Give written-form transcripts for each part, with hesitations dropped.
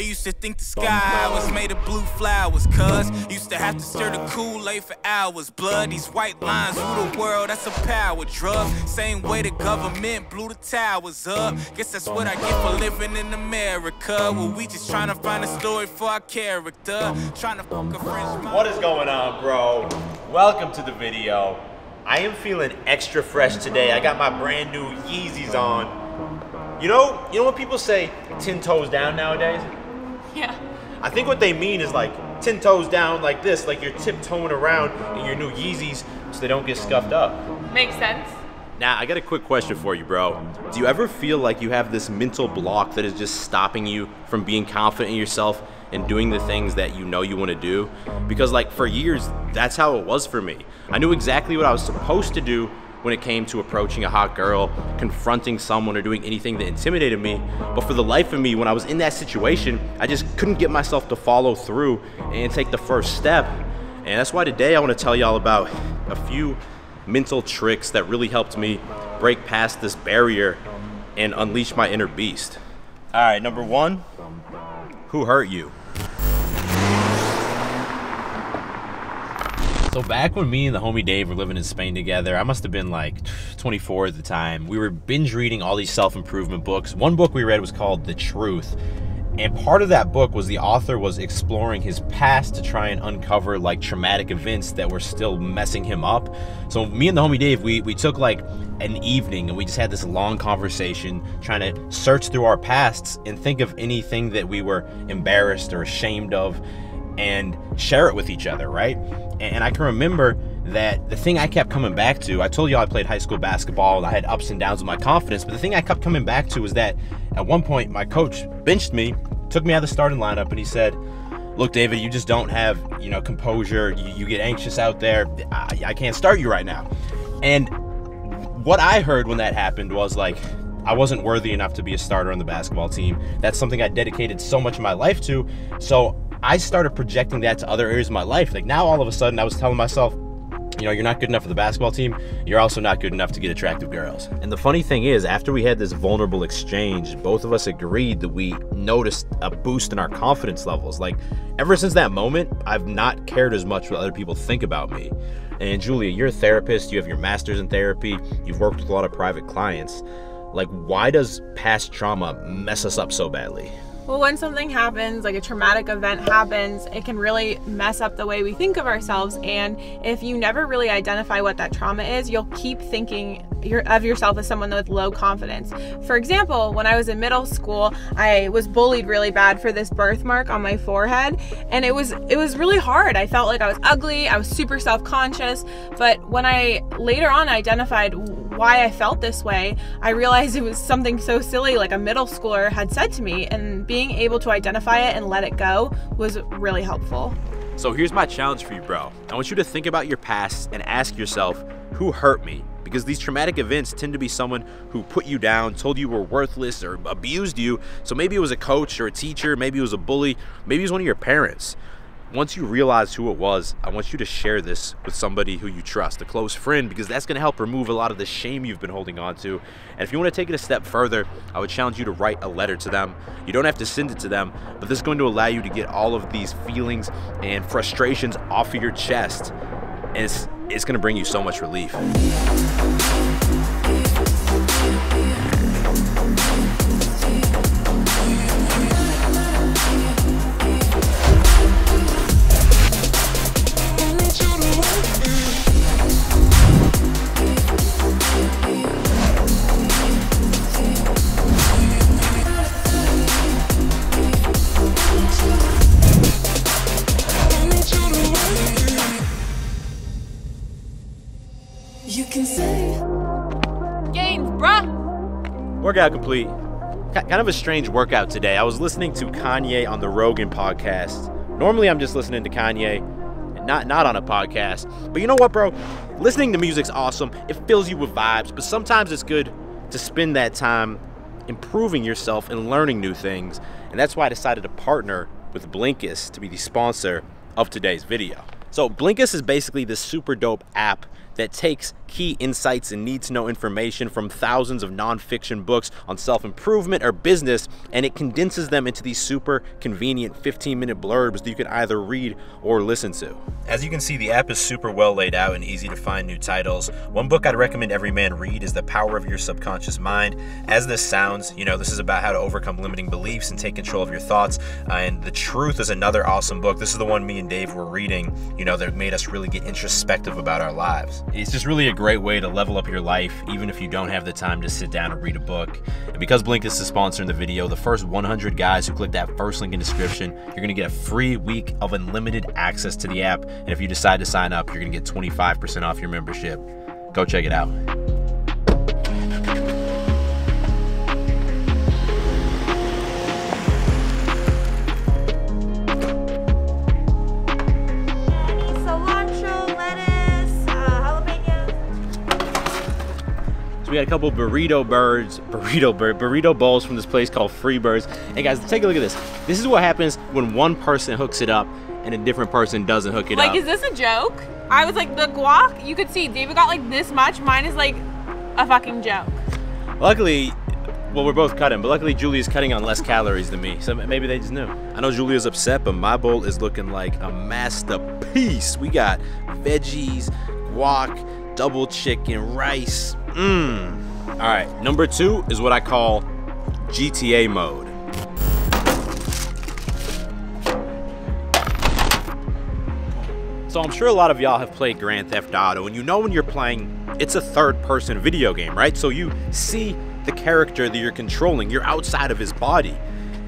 used to think the sky was made of blue flowers, cuz used to have to stir the Kool-Aid for hours. Blood, these white lines rule the world, that's a power drug. Same way the government blew the towers up. Guess that's what I get for living in America. Well, we just trying to find a story for our character. Trying to fuck a French mom. What is going on, bro? Welcome to the video. I am feeling extra fresh today. I got my brand new Yeezys on. You know when people say 10 toes down nowadays? Yeah. I think what they mean is like 10 toes down like this, like you're tiptoeing around in your new Yeezys so they don't get scuffed up. Makes sense. Now, I got a quick question for you, bro. Do you ever feel like you have this mental block that is just stopping you from being confident in yourself and doing the things that you know you want to do? Because like for years, that's how it was for me. I knew exactly what I was supposed to do when it came to approaching a hot girl, confronting someone, or doing anything that intimidated me. But for the life of me, when I was in that situation, I just couldn't get myself to follow through and take the first step. And that's why today I want to tell y'all about a few mental tricks that really helped me break past this barrier and unleash my inner beast. All right, number one, who hurt you? So back when me and the homie Dave were living in Spain together, I must have been like 24 at the time. We were binge reading all these self-improvement books. One book we read was called The Truth. And part of that book was the author was exploring his past to try and uncover like traumatic events that were still messing him up. So me and the homie Dave, we took like an evening and we just had this long conversation trying to search through our pasts and think of anything that we were embarrassed or ashamed of and share it with each other, right? And I can remember that the thing I kept coming back to, I told you I played high school basketball and I had ups and downs with my confidence, but the thing I kept coming back to was that at one point my coach benched me, took me out of the starting lineup, and he said, look, David, you just don't have, composure. You get anxious out there. I can't start you right now. And what I heard when that happened was like, I wasn't worthy enough to be a starter on the basketball team. That's something I dedicated so much of my life to. So I started projecting that to other areas of my life. Like now all of a sudden I was telling myself, you're not good enough for the basketball team. You're also not good enough to get attractive girls. And the funny thing is, after we had this vulnerable exchange, both of us agreed that we noticed a boost in our confidence levels. Like ever since that moment, I've not cared as much what other people think about me. And Julia, you're a therapist. You have your master's in therapy. You've worked with a lot of private clients. Like, why does past trauma mess us up so badly? Well, when something happens, like a traumatic event happens, it can really mess up the way we think of ourselves. And if you never really identify what that trauma is, you'll keep thinking of yourself as someone with low confidence. For example, when I was in middle school, I was bullied really bad for this birthmark on my forehead, and it was really hard. I felt like I was ugly. I was super self-conscious. But when I later on identified why I felt this way, I realized it was something so silly like a middle schooler had said to me, and being able to identify it and let it go was really helpful. So here's my challenge for you, bro. I want you to think about your past and ask yourself, who hurt me? Because these traumatic events tend to be someone who put you down, told you were worthless, or abused you. So maybe it was a coach or a teacher, maybe it was a bully, maybe it was one of your parents. Once you realize who it was, I want you to share this with somebody who you trust, a close friend, because that's going to help remove a lot of the shame you've been holding on to. And if you want to take it a step further, I would challenge you to write a letter to them. You don't have to send it to them, but this is going to allow you to get all of these feelings and frustrations off of your chest. And it's going to bring you so much relief. Gains, bruh! Workout complete. Kind of a strange workout today. I was listening to Kanye on the Rogan podcast. Normally I'm just listening to Kanye, and not on a podcast. But you know what, bro? Listening to music's awesome. It fills you with vibes, but sometimes it's good to spend that time improving yourself and learning new things. And that's why I decided to partner with Blinkist to be the sponsor of today's video. So Blinkist is basically this super dope app that takes key insights and need-to-know information from thousands of non-fiction books on self-improvement or business, and it condenses them into these super convenient 15-minute blurbs that you can either read or listen to. As you can see, the app is super well laid out and easy to find new titles. One book I'd recommend every man read is The Power of Your Subconscious Mind. As this sounds, you know, this is about how to overcome limiting beliefs and take control of your thoughts. And The Truth is another awesome book. This is the one me and Dave were reading, you know, that made us really get introspective about our lives. It's just really a great way to level up your life, even if you don't have the time to sit down and read a book. And because Blinkist is sponsoring the video, the first 100 guys who click that first link in the description, you're gonna get a free week of unlimited access to the app. And if you decide to sign up, you're gonna get 25% off your membership. Go check it out. So we got a couple burrito bowls from this place called Free Birds. Hey guys, take a look at this. This is what happens when one person hooks it up and a different person doesn't hook it up. Like, is this a joke? I was like, the guac, you could see David got like this much. Mine is like a fucking joke. Luckily, well, we're both cutting, but luckily Julia's cutting on less calories than me, so maybe they just knew. I know Julia's upset, but my bowl is looking like a masterpiece. We got veggies, guac, double chicken, rice. All right, number 2 is what I call GTA mode. So I'm sure a lot of y'all have played Grand Theft Auto, and you know when you're playing, it's a third-person video game, right? So you see the character that you're controlling, you're outside of his body.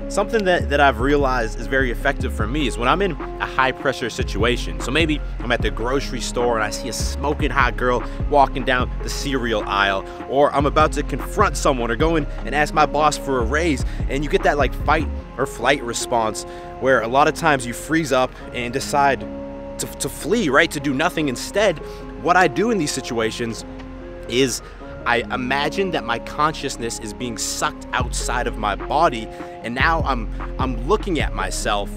Something that I've realized is very effective for me is when I'm in a high-pressure situation. So maybe I'm at the grocery store and I see a smoking hot girl walking down the cereal aisle, or I'm about to confront someone or go in and ask my boss for a raise, and you get that like fight or flight response where a lot of times you freeze up and decide to flee, right? To do nothing. Instead, what I do in these situations is I imagine that my consciousness is being sucked outside of my body, and now I'm looking at myself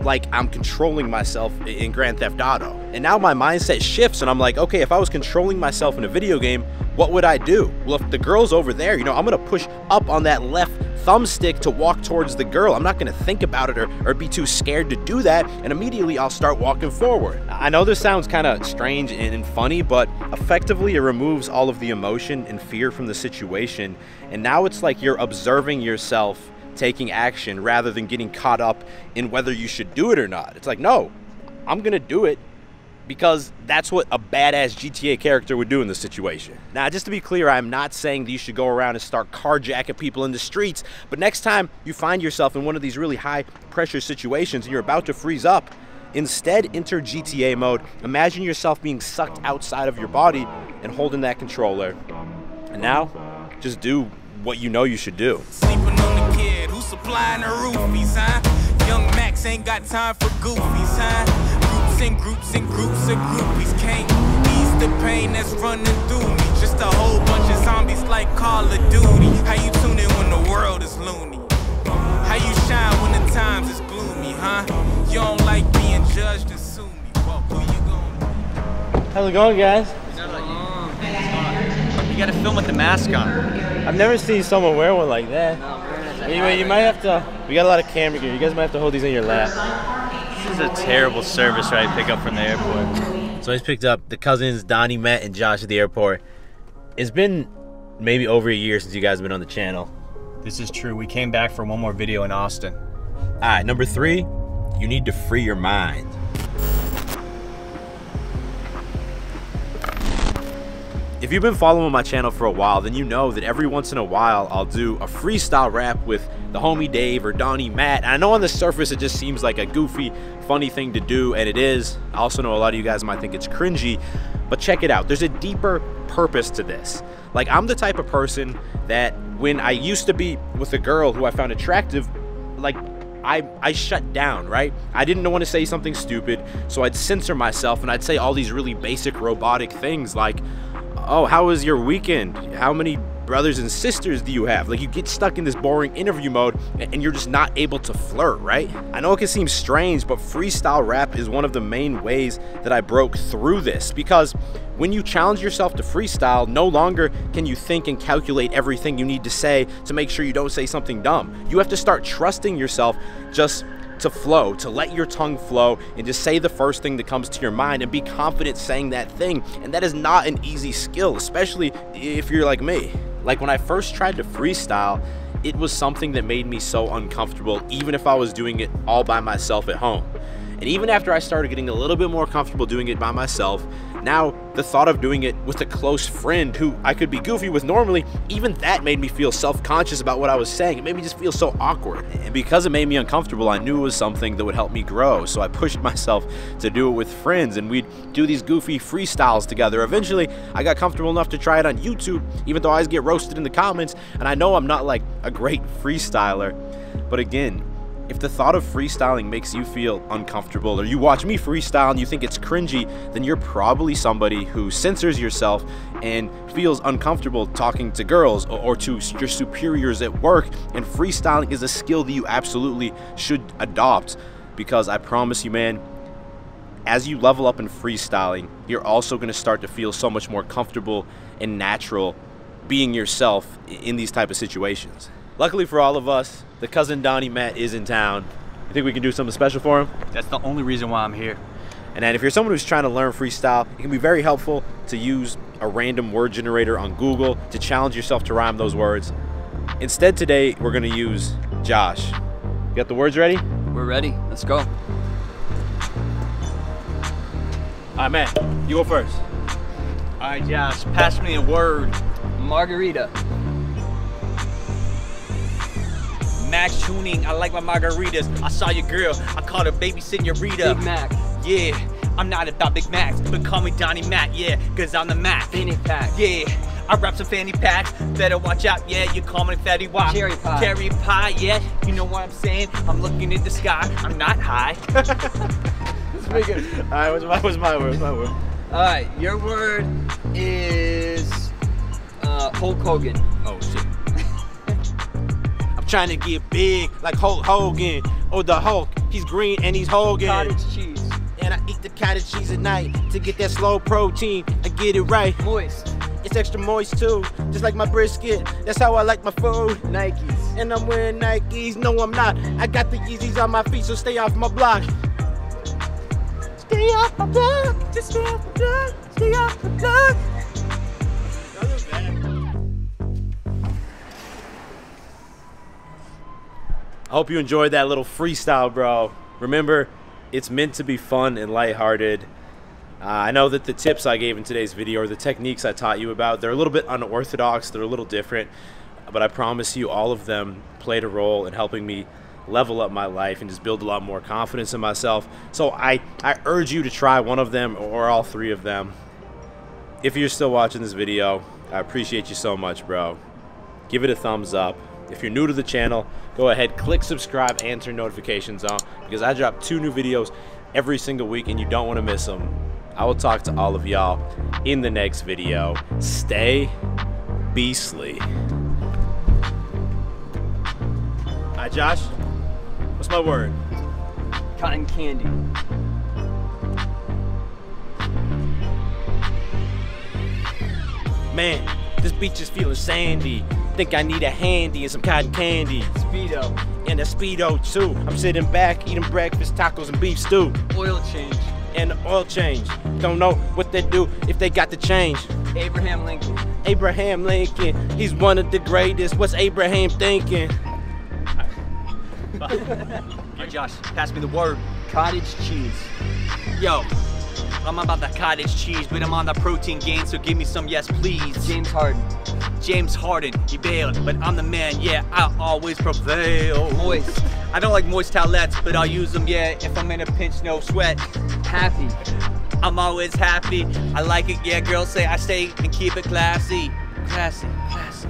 like I'm controlling myself in Grand Theft Auto. And now my mindset shifts and I'm like, okay, if I was controlling myself in a video game, what would I do? Well, if the girl's over there, you know, I'm gonna push up on that left thumbstick to walk towards the girl. I'm not gonna think about it or be too scared to do that, and immediately I'll start walking forward. I know this sounds kind of strange and funny, but effectively it removes all of the emotion and fear from the situation, and now it's like you're observing yourself taking action rather than getting caught up in whether you should do it or not. It's like, no, I'm gonna do it because that's what a badass GTA character would do in this situation. Now, just to be clear, I'm not saying that you should go around and start carjacking people in the streets, but next time you find yourself in one of these really high pressure situations and you're about to freeze up, instead enter GTA mode. Imagine yourself being sucked outside of your body and holding that controller. And now, just do what you know you should do. Sleeping on the kid who's supplying the roofies, huh? Young Max ain't got time for goofies, huh? Groups and groups of groupies can't ease the pain that's running through me. Just a whole bunch of zombies like Call of Duty. How you tune in when the world is loony? How you shine when the times is gloomy, huh? You don't like being judged and sue me. Well, who you going? How's it going, guys? You gotta film with the mask on. I've never seen someone wear one like that. Anyway, you might have to, we got a lot of camera gear. You guys might have to hold these in your lap. This is a terrible service I pick up from the airport. So I just picked up the cousins, Donnie, Matt, and Josh at the airport. It's been maybe over a year since you guys have been on the channel. This is true. We came back for one more video in Austin. All right, number 3, you need to free your mind. If you've been following my channel for a while, then you know that every once in a while I'll do a freestyle rap with the homie Dave or Donnie Matt. And I know on the surface it just seems like a goofy, funny thing to do, and it is. I also know a lot of you guys might think it's cringy, but check it out. There's a deeper purpose to this. Like, I'm the type of person that when I used to be with a girl who I found attractive, like, I shut down, right? I didn't want to say something stupid, so I'd censor myself and I'd say all these really basic robotic things like, oh, how was your weekend? How many brothers and sisters do you have? Like, you get stuck in this boring interview mode and you're just not able to flirt, right? I know it can seem strange, but freestyle rap is one of the main ways that I broke through this, because when you challenge yourself to freestyle, no longer can you think and calculate everything you need to say to make sure you don't say something dumb. You have to start trusting yourself just to flow, to let your tongue flow and just say the first thing that comes to your mind and be confident saying that thing. And that is not an easy skill, especially if you're like me. Like, when I first tried to freestyle, it was something that made me so uncomfortable, even if I was doing it all by myself at home. And even after I started getting a little bit more comfortable doing it by myself, now the thought of doing it with a close friend who I could be goofy with normally, even that made me feel self-conscious about what I was saying. It made me just feel so awkward. And because it made me uncomfortable, I knew it was something that would help me grow. So I pushed myself to do it with friends, and we'd do these goofy freestyles together. Eventually, I got comfortable enough to try it on YouTube, even though I always get roasted in the comments. And I know I'm not like a great freestyler, but again, if the thought of freestyling makes you feel uncomfortable, or you watch me freestyle and you think it's cringy, then you're probably somebody who censors yourself and feels uncomfortable talking to girls or to your superiors at work. And freestyling is a skill that you absolutely should adopt, because I promise you, man, as you level up in freestyling, you're also going to start to feel so much more comfortable and natural being yourself in these type of situations. Luckily for all of us, the cousin Donnie Matt is in town. You think we can do something special for him? That's the only reason why I'm here. And then if you're someone who's trying to learn freestyle, it can be very helpful to use a random word generator on Google to challenge yourself to rhyme those words. Instead today, we're gonna use Josh. You got the words ready? We're ready, let's go. All right, Matt, you go first. All right, Josh, pass me a word. Margarita. Max tuning, I like my margaritas. I saw your girl, I called her baby senorita. Big Mac. Yeah, I'm not about Big Macs, but call me Donnie Mac, yeah, cause I'm the Mac. Fanny pack. Yeah, I rap some fanny packs, better watch out, yeah, you call me Fatty Wop. Cherry pie. Cherry pie, yeah, you know what I'm saying? I'm looking at the sky, I'm not high. That's pretty good. All right, what's my word? All right, your word is Hulk Hogan. Oh, shit. Trying to get big like Hulk Hogan, or the Hulk. He's green and he's Hogan. Cottage cheese. And I eat the cottage cheese at night to get that slow protein. I get it right. Moist. It's extra moist too, just like my brisket. That's how I like my food. Nikes. And I'm wearing Nikes. No, I'm not. I got the Yeezys on my feet, so stay off my block. Stay off my block. Just stay off my block. Stay off my block. I hope you enjoyed that little freestyle, bro. Remember, it's meant to be fun and lighthearted. I know that the tips I gave in today's video, or the techniques I taught you about, they're a little bit unorthodox, they're a little different, but I promise you all of them played a role in helping me level up my life and just build a lot more confidence in myself. So I urge you to try one of them or all three of them. If you're still watching this video, I appreciate you so much, bro. Give it a thumbs up. If you're new to the channel, go ahead, click subscribe and turn notifications on, because I drop 2 new videos every single week and you don't want to miss them. I will talk to all of y'all in the next video. Stay beastly. All right, Josh, what's my word? Cotton candy. Man, this beach is feeling sandy. Think I need a handy and some cotton candy. Speedo. And a Speedo too. I'm sitting back, eating breakfast, tacos and beef stew. Oil change. And the oil change. Don't know what they do if they got the change. Abraham Lincoln. Abraham Lincoln, he's one of the greatest. What's Abraham thinking? All right, Josh, pass me the word. Cottage cheese. Yo, I'm about the cottage cheese, but I'm on the protein gain, so give me some, yes, please. James Harden. James Harden, he bailed, but I'm the man, yeah, I always prevail. Moist. I don't like moist towelettes, but I'll use them, yeah, if I'm in a pinch, no sweat. Happy. I'm always happy, I like it, yeah, girls say I stay and keep it classy. Classy, classy.